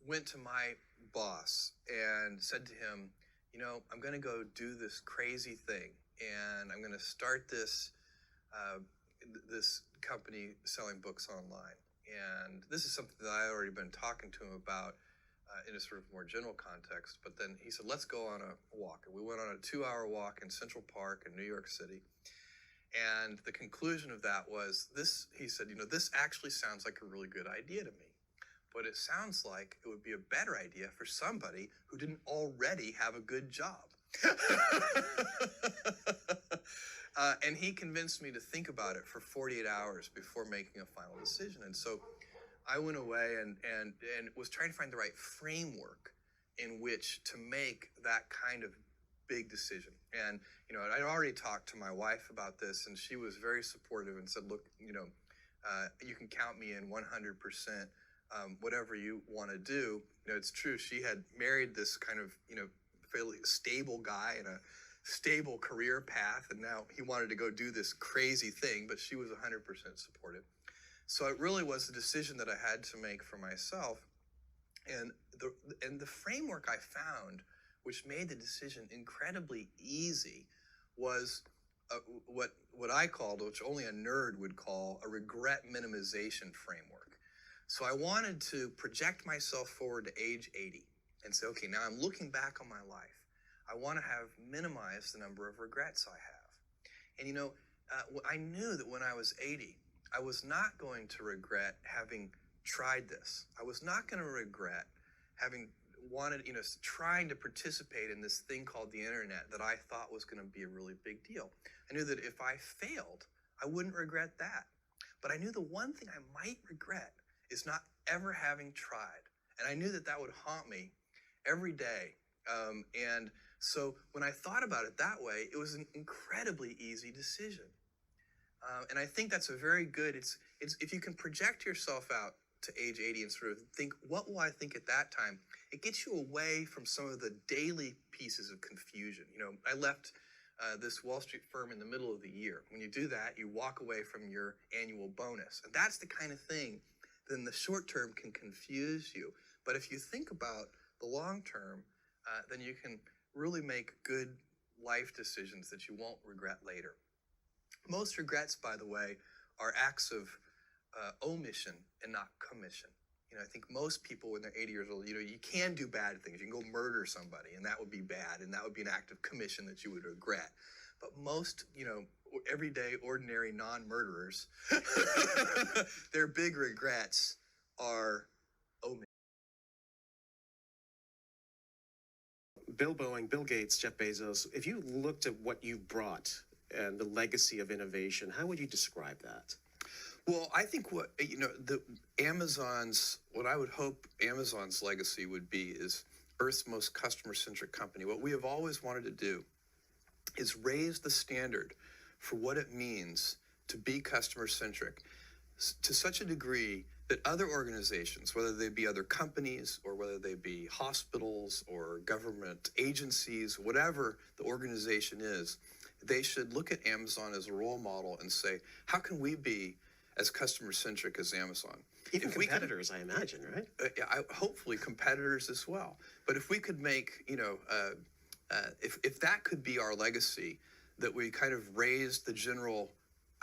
went to my boss and said to him, you know, I'm going to go do this crazy thing, and I'm going to start this this company selling books online. And this is something that I had already been talking to him about in a sort of more general context. But then he said, let's go on a walk. And we went on a 2-hour walk in Central Park in New York City. And the conclusion of that was this, he said, you know, this actually sounds like a really good idea to me. But it sounds like it would be a better idea for somebody who didn't already have a good job. And he convinced me to think about it for 48 hours before making a final decision. And so I went away and was trying to find the right framework in which to make that kind of big decision. And, you know, I'd already talked to my wife about this, and she was very supportive and said, look, you know, you can count me in 100%. Whatever you want to do. You know, it's true. She had married this kind of, you know, fairly stable guy in a stable career path, and now he wanted to go do this crazy thing, but she was 100% supportive. So it really was a decision that I had to make for myself. And the framework I found, which made the decision incredibly easy, was what I called, which only a nerd would call, a regret minimization framework. So I wanted to project myself forward to age 80 and say, okay, now I'm looking back on my life. I want to have minimized the number of regrets I have. And, you know, I knew that when I was 80, I was not going to regret having tried this. I was not going to regret having wanted, you know, trying to participate in this thing called the internet that I thought was going to be a really big deal. I knew that if I failed, I wouldn't regret that. But I knew the one thing I might regret is not ever having tried. And I knew that that would haunt me every day. And so when I thought about it that way, it was an incredibly easy decision. And I think that's a very good, it's if you can project yourself out to age 80 and sort of think, what will I think at that time? It gets you away from some of the daily pieces of confusion. You know, I left this Wall Street firm in the middle of the year. When you do that, you walk away from your annual bonus. And that's the kind of thing that in the short term can confuse you. But if you think about the long term, then you can really make good life decisions that you won't regret later. Most regrets, by the way, are acts of omission and not commission. You know, I think most people when they're 80 years old, you know, you can do bad things. You can go murder somebody, and that would be bad, and that would be an act of commission that you would regret. But most, you know, everyday, ordinary, non-murderers, their big regrets are omission. Bill Boeing, Bill Gates, Jeff Bezos, if you looked at what you've brought and the legacy of innovation, how would you describe that? Well, I think what I would hope Amazon's legacy would be is Earth's most customer-centric company. What we have always wanted to do is raise the standard for what it means to be customer-centric to such a degree that other organizations, whether they be other companies or whether they be hospitals or government agencies, whatever the organization is, they should look at Amazon as a role model and say, how can we be as customer-centric as Amazon? Even competitors, I imagine, right? Hopefully competitors as well. But if we could make, you know, if that could be our legacy, that we kind of raise the general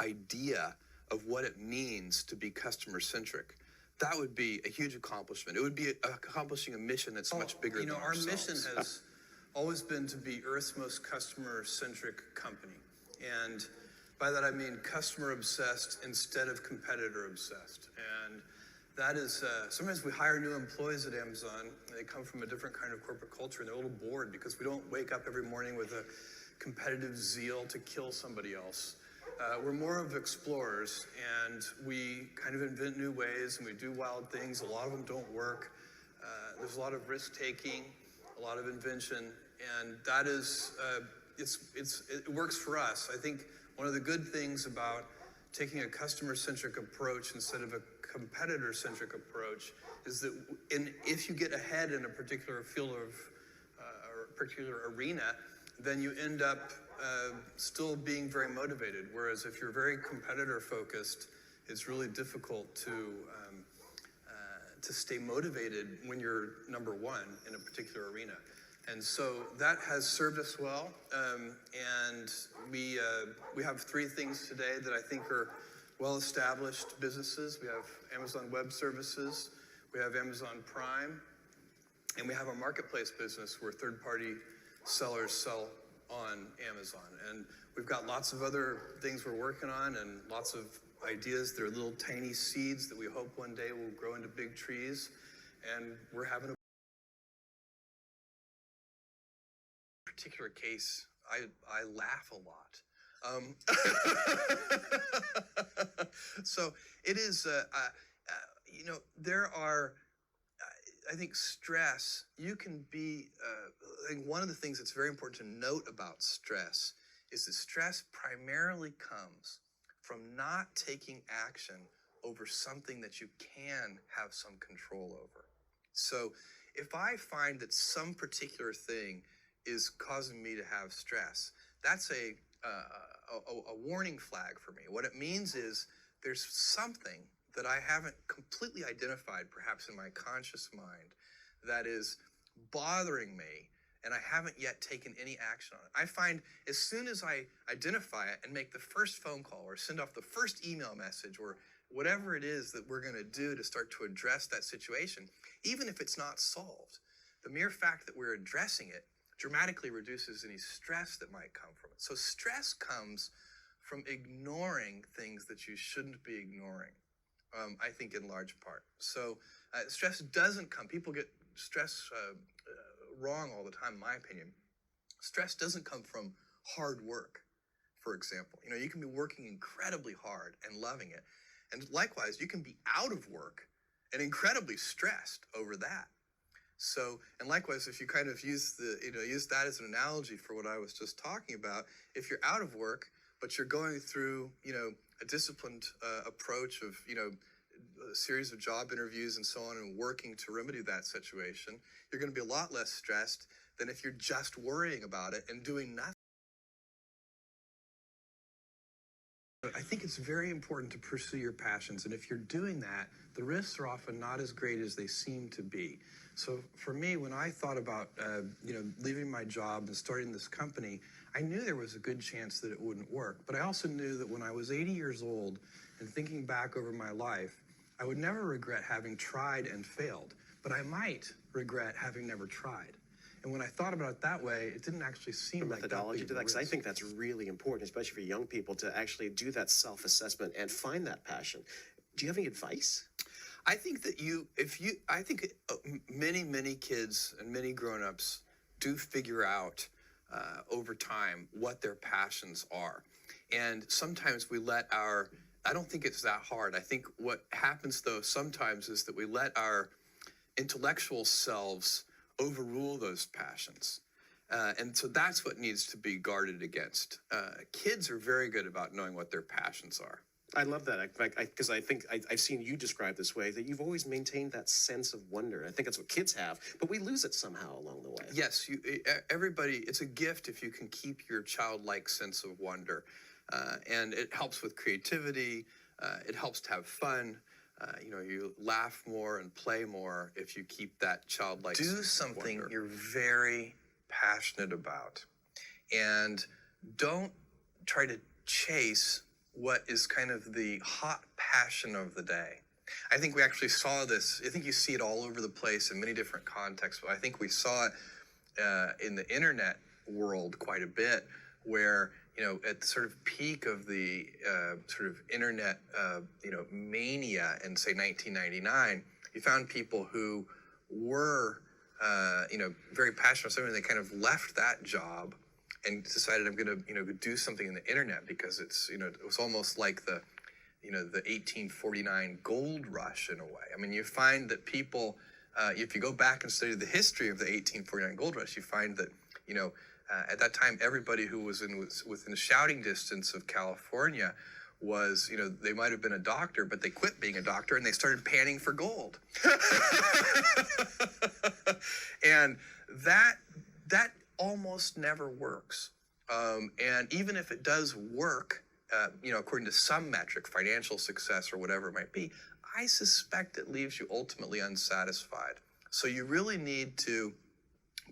idea of what it means to be customer-centric, that would be a huge accomplishment. It would be accomplishing a mission that's much bigger than ourselves. Our mission has always been to be Earth's most customer-centric company. And by that I mean customer-obsessed instead of competitor-obsessed. And that is, sometimes we hire new employees at Amazon, and they come from a different kind of corporate culture, and they're a little bored because we don't wake up every morning with a competitive zeal to kill somebody else. We're more of explorers, and we kind of invent new ways, and we do wild things. A lot of them don't work. There's a lot of risk-taking, a lot of invention, and that is, it works for us. I think one of the good things about taking a customer-centric approach instead of a competitor-centric approach is that if you get ahead in a particular field of, or a particular arena, then you end up still being very motivated. Whereas if you're very competitor-focused, it's really difficult to to stay motivated when you're number one in a particular arena. And so that has served us well. And we have three things today that I think are well-established businesses. We have Amazon Web Services, we have Amazon Prime, and we have our marketplace business where third-party sellers sell on Amazon. And we've got lots of other things we're working on and lots of ideas. They're little tiny seeds that we hope one day will grow into big trees. And we're having a particular case, I laugh a lot. So it is, there are, I think stress, you can be, I think one of the things that's very important to note about stress is that stress primarily comes from not taking action over something that you can have some control over. So if I find that some particular thing is causing me to have stress, that's a warning flag for me. What it means is there's something that I haven't completely identified, perhaps in my conscious mind, that is bothering me, and I haven't yet taken any action on it. I find as soon as I identify it and make the first phone call or send off the first email message or whatever it is that we're going to do to start to address that situation, even if it's not solved, the mere fact that we're addressing it dramatically reduces any stress that might come from it. So stress comes from ignoring things that you shouldn't be ignoring, I think in large part. So stress doesn't come, people get stress wrong all the time, in my opinion. Stress doesn't come from hard work, for example. You can be working incredibly hard and loving it. And likewise, you can be out of work and incredibly stressed over that. So, and likewise, if you kind of use that as an analogy for what I was just talking about, if you're out of work, but you're going through, a disciplined approach of, a series of job interviews and so on and working to remedy that situation, you're going to be a lot less stressed than if you're just worrying about it and doing nothing. I think it's very important to pursue your passions, and if you're doing that, the risks are often not as great as they seem to be. So for me, when I thought about, leaving my job and starting this company, I knew there was a good chance that it wouldn't work. But I also knew that when I was 80 years old and thinking back over my life, I would never regret having tried and failed, but I might regret having never tried. And when I thought about it that way, it didn't actually seem like methodology to that, because I think that's really important, especially for young people, to actually do that self-assessment and find that passion. Do you have any advice? I think that many kids and many grown-ups do figure out over time what their passions are. And sometimes we let I don't think it's that hard. I think what happens though sometimes is that we let our intellectual selves overrule those passions. And so that's what needs to be guarded against. Kids are very good about knowing what their passions are. I love that, because I think I've seen you describe this way, that you've always maintained that sense of wonder. I think that's what kids have, but we lose it somehow along the way. Yes, everybody, it's a gift if you can keep your childlike sense of wonder. And it helps with creativity, it helps to have fun. You laugh more and play more if you keep that childlike sense of wonder. Do something you're very passionate about, and don't try to chase what is kind of the hot passion of the day. I think we actually saw this. I think you see it all over the place in many different contexts, but I think we saw it in the internet world quite a bit, where at the sort of peak of the sort of internet mania in say 1999, you found people who were very passionate about something. They kind of left that job and decided, I'm going to do something in the internet, because it's it was almost like the the 1849 gold rush in a way. I mean, you find that people, if you go back and study the history of the 1849 gold rush, you find that at that time everybody who was within shouting distance of California was, they might have been a doctor, but they quit being a doctor and they started panning for gold. And that almost never works. And even if it does work, according to some metric, financial success or whatever it might be, I suspect it leaves you ultimately unsatisfied. So you really need to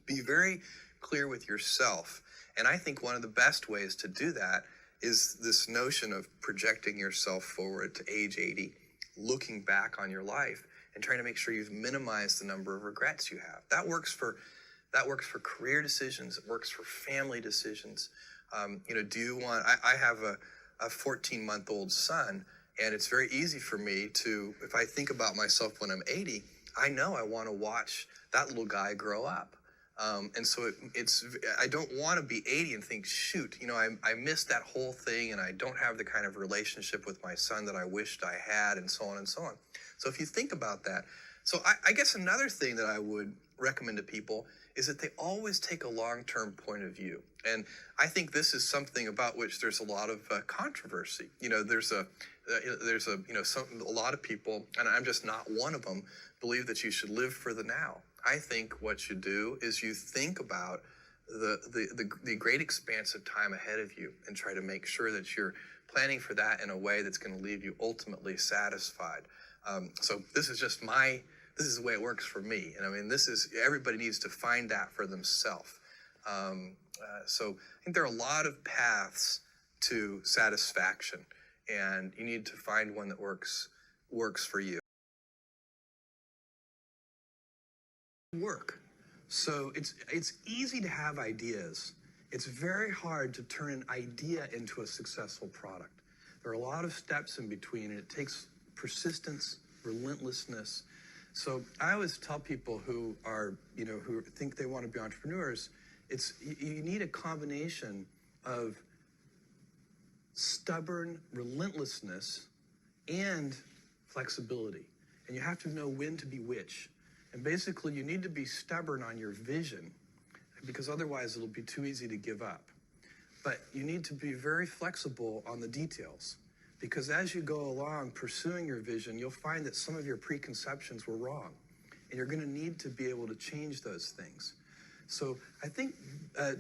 be very clear with yourself. And I think one of the best ways to do that is this notion of projecting yourself forward to age 80, looking back on your life and trying to make sure you've minimized the number of regrets you have. That works for career decisions. It works for family decisions. Do you want? I have a 14-month-old son, and it's very easy for me to, if I think about myself when I'm 80, I know I want to watch that little guy grow up. And so I don't want to be 80 and think, shoot, I missed that whole thing and I don't have the kind of relationship with my son that I wished I had, and so on and so on. So if you think about that, so I guess another thing that I would recommend to people is that they always take a long-term point of view. And I think this is something about which there's a lot of controversy. There's a lot of people, and I'm just not one of them, believe that you should live for the now. I think what you do is you think about the great expanse of time ahead of you and try to make sure that you're planning for that in a way that's going to leave you ultimately satisfied. So this is the way it works for me. And I mean, everybody needs to find that for themselves. So I think there are a lot of paths to satisfaction, and you need to find one that works for you. Work. So it's easy to have ideas. It's very hard to turn an idea into a successful product. There are a lot of steps in between, and it takes persistence, relentlessness. So I always tell people who think they want to be entrepreneurs, you need a combination of stubborn relentlessness and flexibility. And you have to know when to be which. And basically, you need to be stubborn on your vision, because otherwise it'll be too easy to give up. But you need to be very flexible on the details, because as you go along pursuing your vision, you'll find that some of your preconceptions were wrong, and you're going to need to be able to change those things. So I think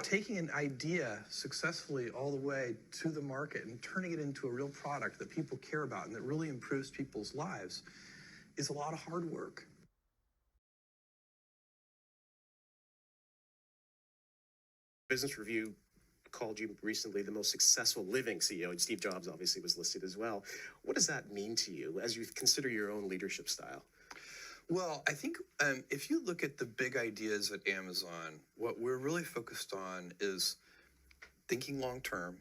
taking an idea successfully all the way to the market and turning it into a real product that people care about and that really improves people's lives is a lot of hard work. Business Review called you recently the most successful living CEO, and Steve Jobs obviously was listed as well. What does that mean to you as you consider your own leadership style? Well, I think if you look at the big ideas at Amazon, what we're really focused on is thinking long term,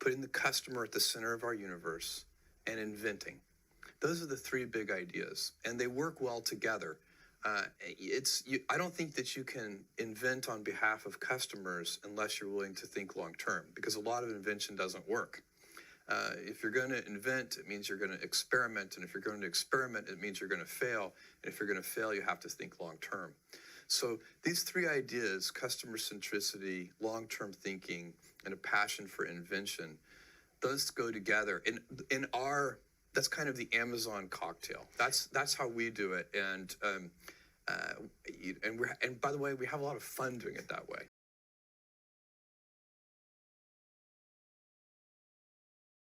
putting the customer at the center of our universe, and inventing. Those are the three big ideas, and they work well together. I don't think that you can invent on behalf of customers unless you're willing to think long term, because a lot of invention doesn't work. If you're going to invent, it means you're going to experiment, and if you're going to experiment, it means you're going to fail, and if you're going to fail, you have to think long term. So these three ideas, customer centricity, long-term thinking, and a passion for invention, those go together. That's kind of the Amazon cocktail. That's how we do it, and by the way, we have a lot of fun doing it that way.